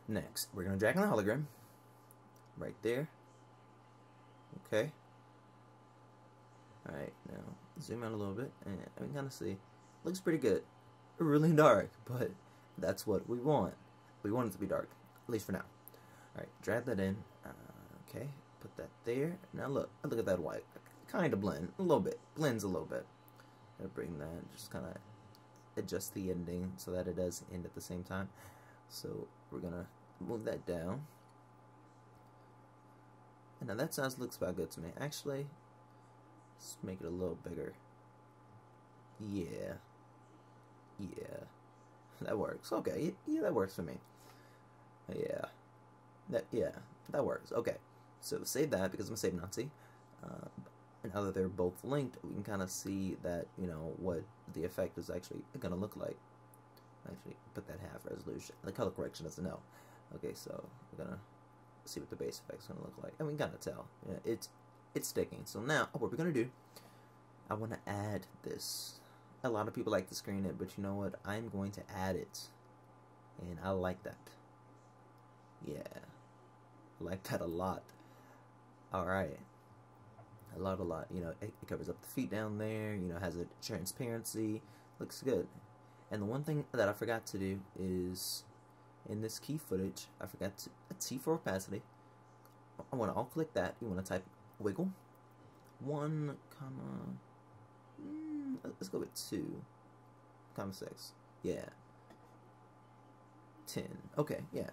Next, we're going to drag in the hologram. Right there. Okay. Alright, now zoom out a little bit, and we can kind of see. Looks pretty good. Really dark, but that's what we want. We want it to be dark, at least for now. Alright, drag that in. Okay, put that there. Now look at that white. Kind of blend, a little bit. Blends a little bit. I'll bring that, just kind of adjust the ending so that it does end at the same time. So we're going to move that down. And now that size looks about good to me. Actually, let's make it a little bigger. Yeah. Yeah. That works. Okay. Yeah, that works for me. Yeah. That works. Okay. So save that because I'm going to save Nazi. And now that they're both linked, we can kind of see that, you know, what the effect is actually going to look like. Actually, put that half resolution. The color correction doesn't know. Okay, so we're going to see what the base effect's going to look like. And we can kind of tell. Yeah, it's sticking. So now, what we're going to do, I want to add this. A lot of people like to screen it, but you know what? I'm going to add it. And I like that. Yeah. I like that a lot. Alright. A lot. You know, it covers up the feet down there. You know, has a transparency. Looks good. And the one thing that I forgot to do is, in this key footage, I forgot to T for opacity. I want to alt click that. You want to type wiggle. 1, let's go with 2,6. Yeah. 10. Okay, yeah.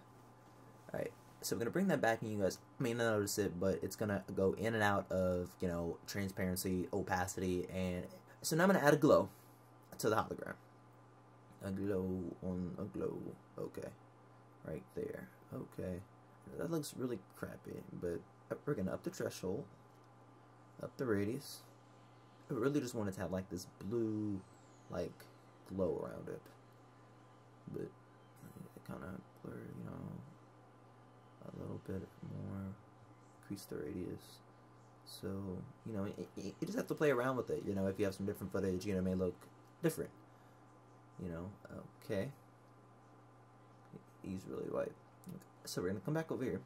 Alright. So we're going to bring that back, and you guys may not notice it, but it's going to go in and out of, you know, transparency, opacity, and so now I'm going to add a glow to the hologram. A glow on a glow. Okay. Right there. Okay. That looks really crappy, but we're going to up the threshold, up the radius. I really just wanted to have, like, this blue, like, glow around it. But it kind of blur, you know, a little bit more, increase the radius. So, you know, you just have to play around with it. You know, if you have some different footage, you know, it may look different. You know, okay. He's really white. So we're going to come back over here.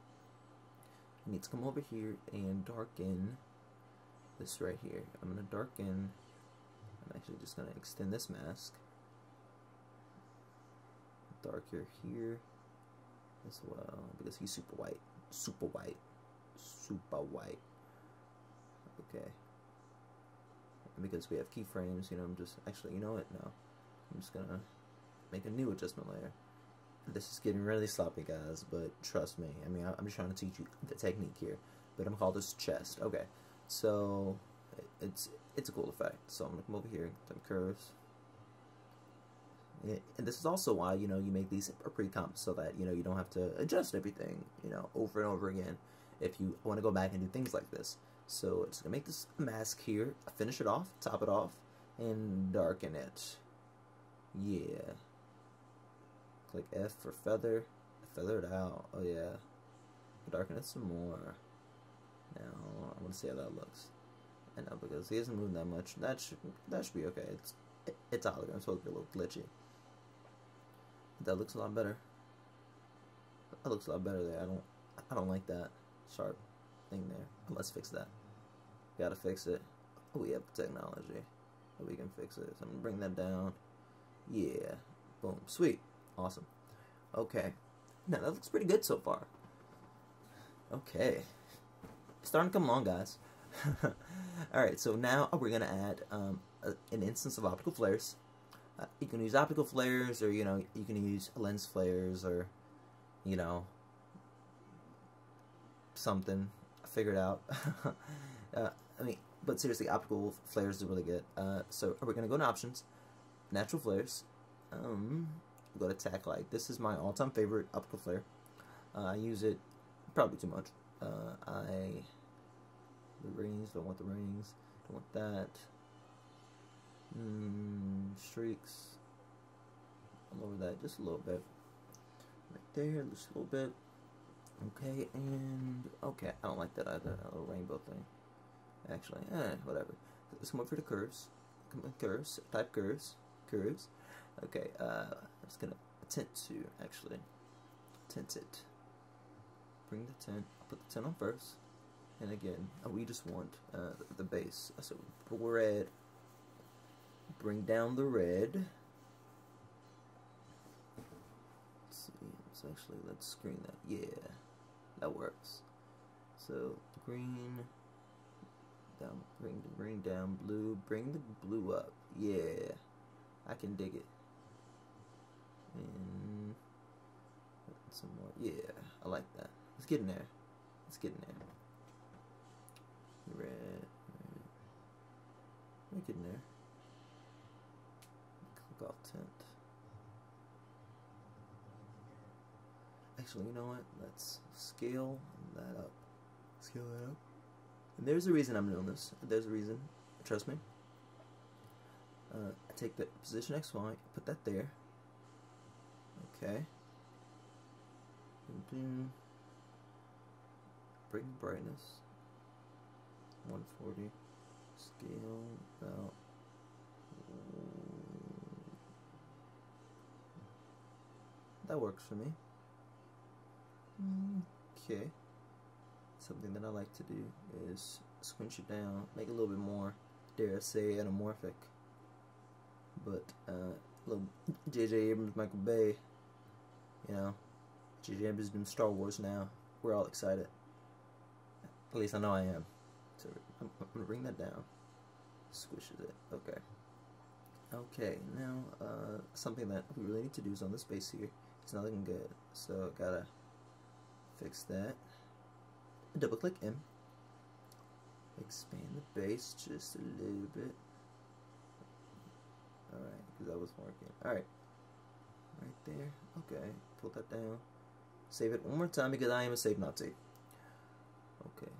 You need to come over here and darken this right here. I'm going to darken. I'm actually just going to extend this mask. Darker here as well, because he's super white. Super white. Super white. Okay. And because we have keyframes, you know, I'm just, actually, you know what, no. I'm just going to make a new adjustment layer. This is getting really sloppy, guys, but trust me. I mean, I'm just trying to teach you the technique here. But I'm going to call this chest. Okay. So, it's a cool effect. So, I'm going to come over here, some curves. And this is also why, you know, you make these pre-comps so that, you know, you don't have to adjust everything, you know, over and over again if you want to go back and do things like this. So, it's going to make this mask here, finish it off, top it off, and darken it. Yeah. Click F for feather. Feather it out. Oh, yeah. Darken it some more. Now, I want to see how that looks. I know, because he hasn't moved that much. That should be okay. It's a hologram, so it'll be a little glitchy. That looks a lot better. That looks a lot better there. I don't like that sharp thing there. Let's fix that. Gotta fix it. Oh, we have the technology. We can fix it. So I'm gonna bring that down. Yeah. Boom. Sweet. Awesome. Okay. Now that looks pretty good so far. Okay. Starting to come along, guys. Alright, so now we're going to add an instance of optical flares. You can use optical flares, or, you know, you can use lens flares, or, you know, something. Figure it out. I mean, but seriously, optical flares are really good. So we're going to go to options, natural flares. Go to tack light. This is my all-time favorite optical flare. I use it probably too much. The rings, don't want the rings, don't want that. Streaks. I'll lower that just a little bit. Right there, just a little bit. Okay, and okay, I don't like that either. A little rainbow thing. Actually, whatever. Let's come over to curves. Come on, curves. Type curves. Curves. Okay, I'm just gonna attempt to actually tint it. Bring the tint. I'll put the tint on first. And again, we just want the base. So red. Bring down the red. Let's see. Let's screen that. Yeah, that works. So green down, bring the green down, blue. Bring the blue up. Yeah, I can dig it. And some more. Yeah, I like that. Let's get in there. Let's get in there. Red. We're getting there. Click off tint. Actually, you know what? Let's scale that up. Scale that up. And there's a reason I'm doing this. There's a reason. Trust me. I take the position XY, put that there. Okay. Bring brightness. 140. Scale about. That works for me. Okay. Something that I like to do is squinch it down, make it a little bit more, dare I say, anamorphic. But little J.J. Abrams, Michael Bay, you know, J.J. Abrams is doing Star Wars now. We're all excited. At least I know I am. So I'm gonna bring that down. Squishes it. Okay. Okay. Now something that we really need to do is on this base here. It's not looking good, so gotta fix that. Double click M. Expand the base just a little bit. Alright, because that was working. Alright. Right there. Okay. Pull that down. Save it one more time because I am a save Nazi. Okay.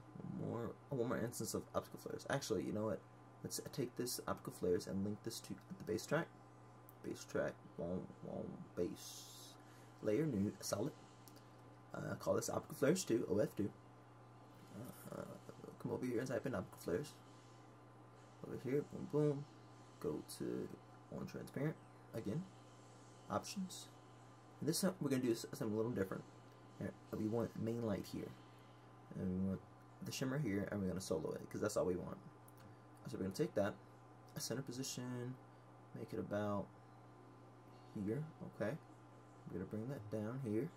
One more instance of optical flares. Actually, you know what? Let's take this optical flares and link this to the base track. Base track. Base. Layer new. Solid. Call this optical flares 2. OF2. Come over here and type in optical flares. Over here, boom, boom. Go to on transparent again. Options. And this time we're gonna do something a little different. Here, we want main light here, and we want the shimmer here, and we're gonna solo it because that's all we want. So we're gonna take that, center position, make it about here. Okay. We're gonna bring that down here.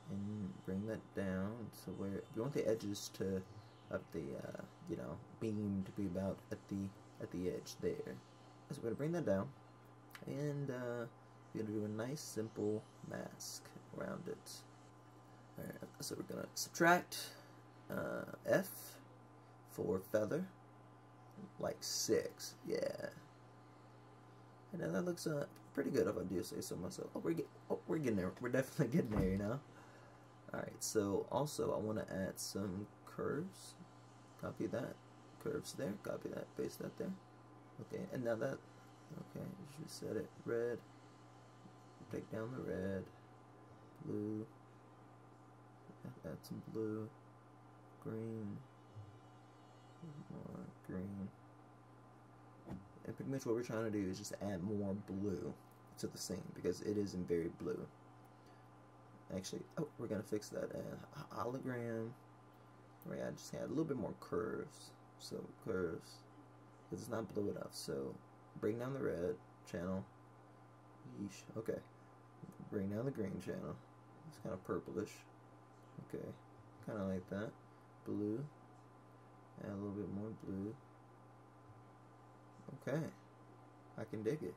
And bring that down to where we want the edges to of the you know, beam to be about at the edge there. So we're gonna bring that down, and we're gonna do a nice simple mask around it. Alright, so we're gonna subtract F for feather, like 6, yeah. And then that looks pretty good if I do say so myself. We're getting there. We're definitely getting there, you know. Alright, so also I want to add some curves. Copy that. Curves there. Copy that. Paste that there. Okay, and now that. Okay, just reset it. Red. Take down the red. Blue. Add some blue. Green. More green. And pretty much what we're trying to do is just add more blue to the scene because it is in very blue. Actually, we're gonna fix that hologram. Right, I just had a little bit more curves. So curves, because it's not blue enough. So bring down the red channel. Yeesh. Okay. Bring down the green channel. It's kind of purplish. Okay. Kind of like that. Blue. Add a little bit more blue. Okay. I can dig it.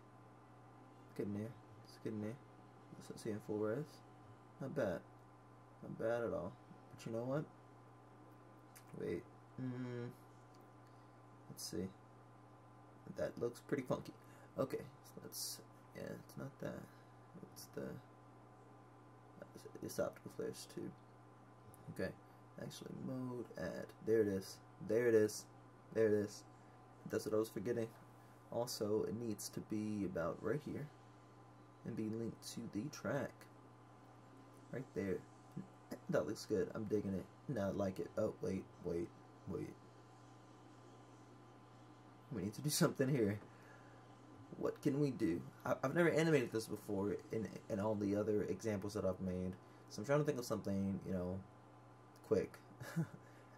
Get in there. Let's get in there. Let's see in full res. Not bad. Not bad at all. But you know what? Wait. Let's see. That looks pretty funky. Okay. So let's... Yeah, it's not that. It's the... It's optical flares too. Okay. Actually, mode, add. There it is. There it is. There it is. That's what I was forgetting. Also, it needs to be about right here. And be linked to the track. Right there. That looks good. I'm digging it. Now I like it. Oh, wait. We need to do something here. What can we do? I've never animated this before in all the other examples that I've made. So I'm trying to think of something, you know, quick.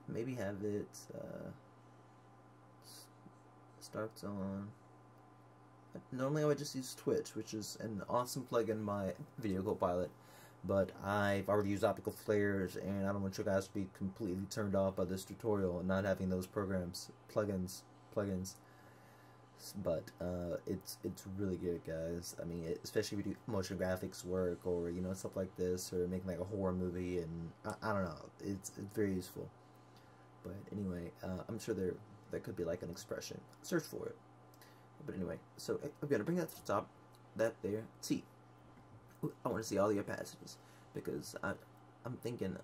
Maybe have it starts on. Normally I would just use Twitch, which is an awesome plugin in my Video Copilot, but I've already used optical flares, and I don't want you guys to be completely turned off by this tutorial and not having those plugins. But it's really good, guys. I mean, especially if you do motion graphics work, or you know, stuff like this, or making like a horror movie, and I don't know, it's very useful. But anyway, I'm sure there could be like an expression. Search for it. But anyway, so I'm gonna bring that to the top. That there. See, I want to see all the opacities, because I'm thinking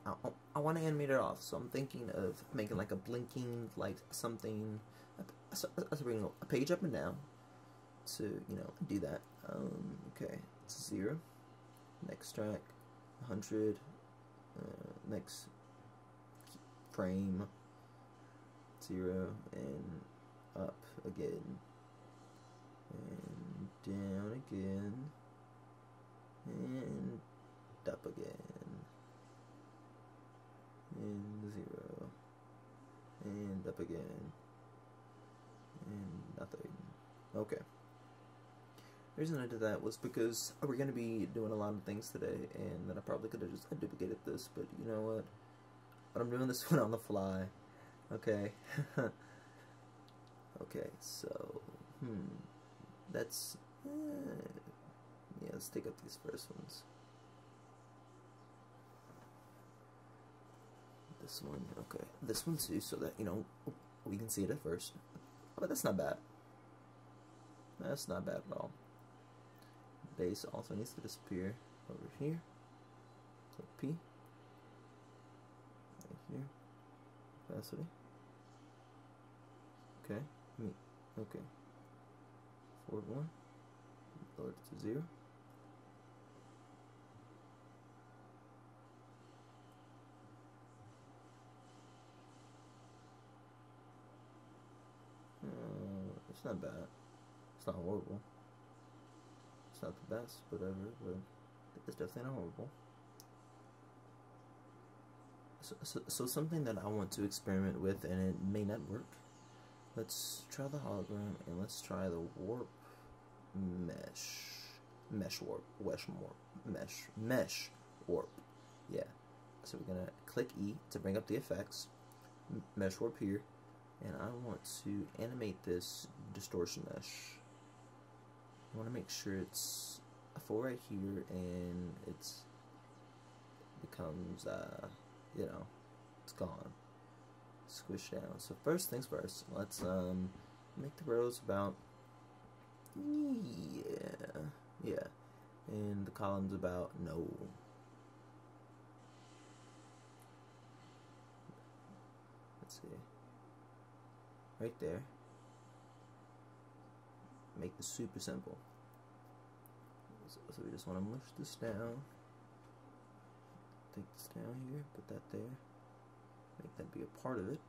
I want to animate it off. So I'm thinking of making like a blinking, like something. So bring a page up and down to, you know, do that. Okay, it's 0. Next track, 100. Next frame, 0, and up again, and down again, and up again, and 0, and up again. And nothing. Okay. The reason I did that was because we're going to be doing a lot of things today, and then I probably could have just duplicated this, but you know what? But I'm doing this one on the fly. Okay. Okay, so, that's, yeah, let's take up these first ones. This one, okay. This one too, so that, you know, we can see it at first. But that's not bad. That's not bad at all. Base also needs to disappear over here. So P. Right here. Opacity. Okay. Okay. Forward 1. Lower it to 0. It's not bad. It's not horrible. It's not the best, whatever, but it's definitely not horrible. So something that I want to experiment with, and it may not work. Let's try the hologram, and let's try the warp mesh warp. Yeah. So we're gonna click E to bring up the effects. Mesh warp here. And I want to animate this distortion mesh. I want to make sure it's full right here, and it's becomes, you know, it's gone. Squish down. So first things first, let's make the rows about, yeah, and the columns about no. Let's see. Right there. Make this super simple. So we just want to mush this down. Take this down here, put that there. Make that be a part of it.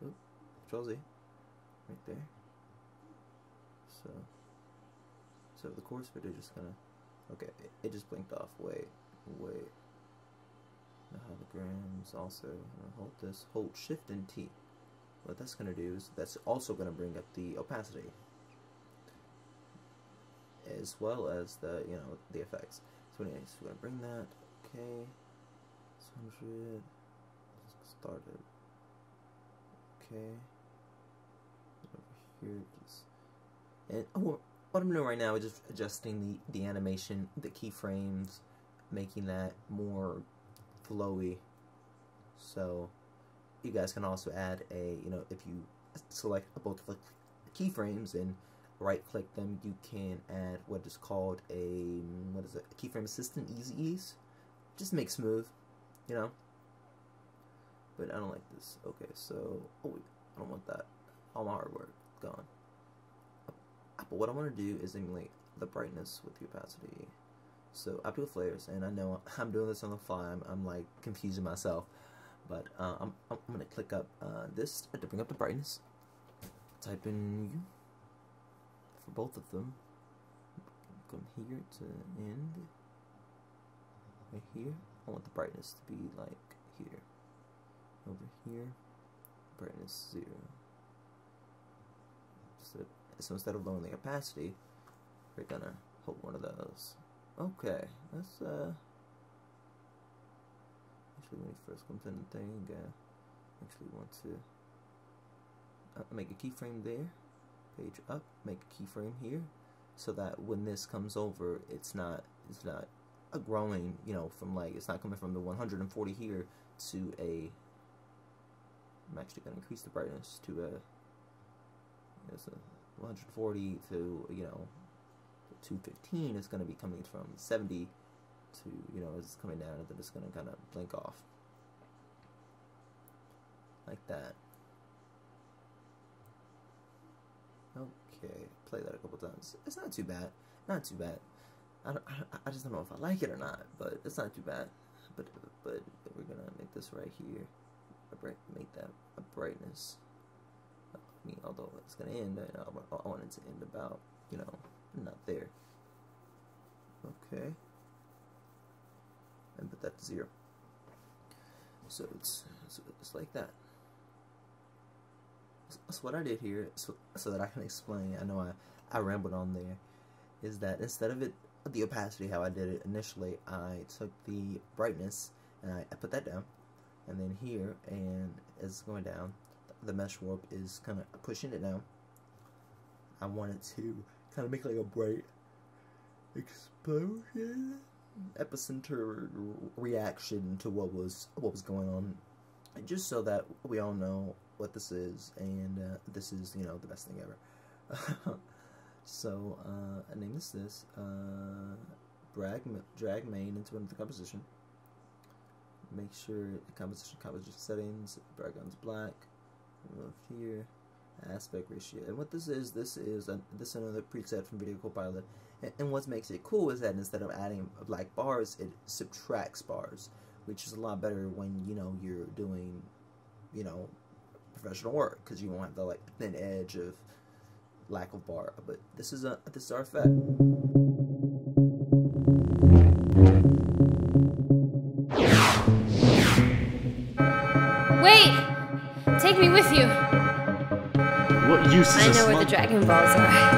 Oop, Control Z. Right there. So the course video just gonna, okay, it just blinked off. Wait. The holograms also, hold this, hold Shift and T. What that's going to do is that's also going to bring up the opacity, as well as the, you know, the effects. So anyway, so we're going to bring that. Okay, 100. Start it. Okay. Over here, just, and what I'm doing right now is just adjusting the animation, the keyframes, making that more flowy. So you guys can also add a, you know, if you select both of the keyframes and right click them, you can add what is called a, a keyframe assistant, easy ease. Just make smooth, you know. But I don't like this. Okay, so, oh wait, I don't want that. All my hard work gone. But what I want to do is emulate the brightness with the opacity. So optical flares, and I know I'm doing this on the fly. I'm like confusing myself. But I'm going to click up this to bring up the brightness. Type in U for both of them. Come here to end. Right here. I want the brightness to be like here. Over here, brightness 0. So instead of lowering the opacity, we're gonna hold one of those. Okay, let's actually when he first comes in the thing, actually want to make a keyframe there, page up, make a keyframe here, so that when this comes over, it's not a growing, you know, from like, it's not coming from the 140 here to a, I'm actually going to increase the brightness to a, it's a 140 to, you know, 215 is going to be coming from 70 to, you know, it's coming down, and then it's going to kind of blink off like that. Okay, play that a couple times. It's not too bad. Not too bad. I just don't know if I like it or not, but it's not too bad. But we're gonna make this right here. Make that a brightness. I mean, although it's gonna end, I want it to end about, you know, not there. Okay. And put that to 0. So it's like that. So what I did here, so that I can explain, I know I rambled on there, is that instead of the opacity, how I did it initially, I took the brightness and I put that down, and then here, and it's going down, the mesh warp is kind of pushing it down. I wanted to kind of make like a bright explosion, epicenter reaction to what was going on, just so that we all know what this is, and this is, you know, the best thing ever. So I named this drag main into another composition. Make sure the composition settings, background's black, move here, aspect ratio. And what this is another preset from Video Copilot. And what makes it cool is that instead of adding black bars, it subtracts bars, which is a lot better when, you know, you're doing, you know, professional work, because you won't have the like thin edge of lack of bar. But this is our effect. Wait! Take me with you. What use is I know where the Dragon Balls are.